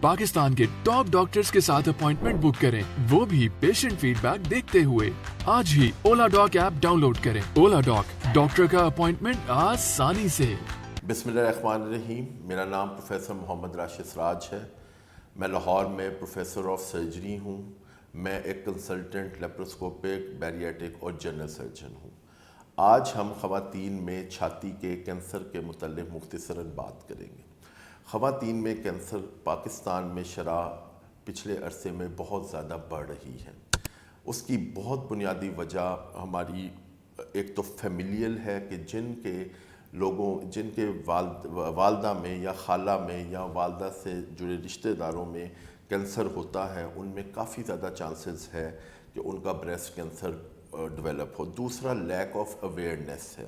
पाकिस्तान के top doctors के साथ अपॉइंटमेंट बुक करें, वो भी पेशेंट फीडबैक देखते हुए। आज ही ओला डॉक ऐप डाउनलोड करें। ओला डॉक, डॉक्टर का अपॉइंटमेंट आसानी से। बिस्मिल्लाहिर्रहमानिर्रहीम। मेरा नाम प्रोफेसर मोहम्मद राशिद सराज है। मैं लाहौर में प्रोफेसर ऑफ सर्जरी हूँ। मैं एक कंसल्टेंट लेप्रोस्कोपिक, बैरिएट्रिक और जनरल सर्जन हूँ। आज हम ख़वातीन में छाती के कैंसर के मुतल्लिक़ मुख्तसरन बात करेंगे। ख़वातीन में कैंसर पाकिस्तान में शरह पिछले अरसे में बहुत ज़्यादा बढ़ रही है। उसकी बहुत बुनियादी वजह हमारी एक तो फैमिलियल है कि जिनके वालदा में या खाला में या वालदा से जुड़े रिश्तेदारों में कैंसर होता है, उनमें काफ़ी ज़्यादा चांसेस है कि उनका ब्रेस्ट कैंसर डेवलप हो। दूसरा लैक ऑफ अवेयरनेस है,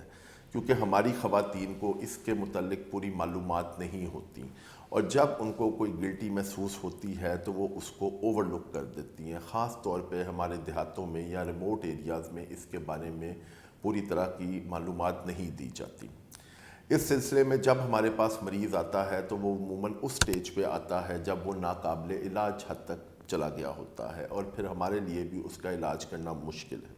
क्योंकि हमारी ख़वातीन को इसके मुतल्लिक़ पूरी मालूमात नहीं होती और जब उनको कोई गिल्टी महसूस होती है तो वो उसको ओवरलुक कर देती हैं। ख़ास तौर पे हमारे देहातों में या रिमोट एरियाज़ में इसके बारे में पूरी तरह की मालूमात नहीं दी जाती। इस सिलसिले में जब हमारे पास मरीज़ आता है तो वो अमूमन उस स्टेज पे आता है जब वो नाकाबिले इलाज हद तक चला गया होता है और फिर हमारे लिए भी उसका इलाज करना मुश्किल है।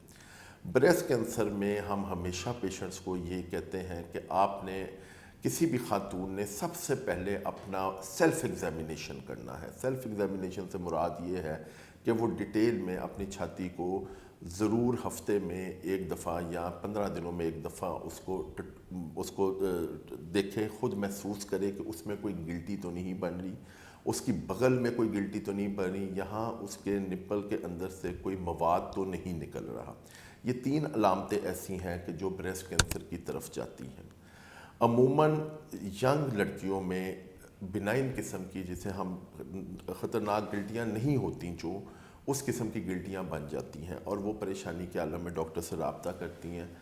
ब्रेस्ट कैंसर में हम हमेशा पेशेंट्स को ये कहते हैं कि आपने किसी भी खातून ने सबसे पहले अपना सेल्फ़ एग्ज़ामिनेशन करना है। सेल्फ़ एग्ज़ामिनेशन से मुराद ये है कि वो डिटेल में अपनी छाती को ज़रूर हफ्ते में एक दफ़ा या 15 दिनों में एक दफ़ा उसको देखे, खुद महसूस करे कि उसमें कोई गिल्टी तो नहीं बन रही, उसकी बगल में कोई गिल्टी तो नहीं बन रही, यहाँ उसके निप्पल के अंदर से कोई मवाद तो नहीं निकल रहा। ये 3 अलामतें ऐसी हैं कि जो ब्रेस्ट कैंसर की तरफ जाती हैं। अमूमन यंग लड़कियों में बिनाइन किस्म की, जिसे हम ख़तरनाक गिल्टियाँ नहीं होती, जो उस किस्म की गिल्टियाँ बन जाती हैं और वो परेशानी के आलम में डॉक्टर से रब्ता करती हैं।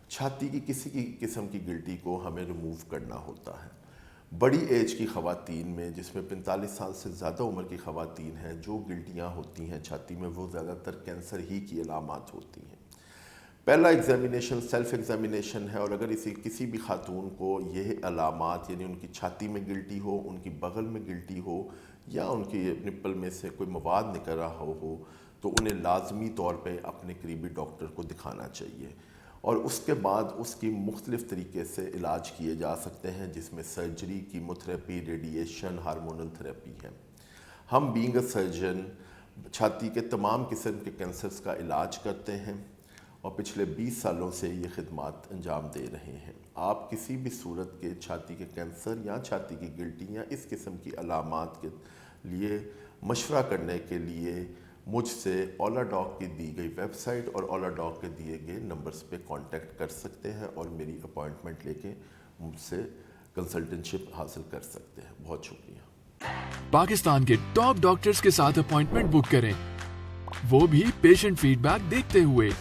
छाती की किसी की किस्म की गिल्टी को हमें रिमूव करना होता है। बड़ी एज की ख़वातीन में, जिसमें 45 साल से ज़्यादा उम्र की ख़वातीन हैं, जो गिल्टियाँ होती हैं छाती में, वो ज़्यादातर कैंसर ही की अलामात होती हैं। पहला एग्ज़ामिनेशन सेल्फ़ एग्ज़ामिनेशन है और अगर किसी भी खातून को यह अलामात, यानी उनकी छाती में गिल्टी हो, उनकी बगल में गिल्टी हो या उनकी निप्पल में से कोई मवाद निकल रहा हो तो उन्हें लाजमी तौर पे अपने करीबी डॉक्टर को दिखाना चाहिए और उसके बाद उसकी मुख्तलिफ़ तरीके से इलाज किए जा सकते हैं, जिसमें surgery, chemotherapy, radiation, hormonal therapy है। हम बीइंग अ सर्जन छाती के तमाम किस्म के कैंसर्स का इलाज करते हैं और पिछले 20 सालों से ये खिदमात अंजाम दे रहे हैं। आप किसी भी सूरत के छाती के कैंसर या छाती की गिल्टी या इस किस्म की अलामात के लिए मशवरा करने के लिए मुझसे ओला डॉक की दी गई वेबसाइट और ओला डॉक के दिए गए नंबर्स पे कांटेक्ट कर सकते हैं और मेरी अपॉइंटमेंट लेके मुझसे कंसल्टेंटशिप हासिल कर सकते हैं। बहुत शुक्रिया। पाकिस्तान के टॉप डॉक्टर्स के साथ अपॉइंटमेंट बुक करें, वो भी पेशेंट फीडबैक देखते हुए।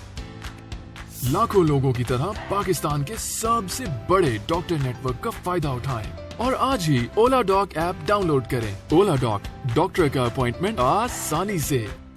लाखों लोगों की तरह पाकिस्तान के सबसे बड़े डॉक्टर नेटवर्क का फायदा उठाएं और आज ही ओला डॉक ऐप डाउनलोड करें। ओला डॉक, डॉक्टर का अपॉइंटमेंट आसानी से।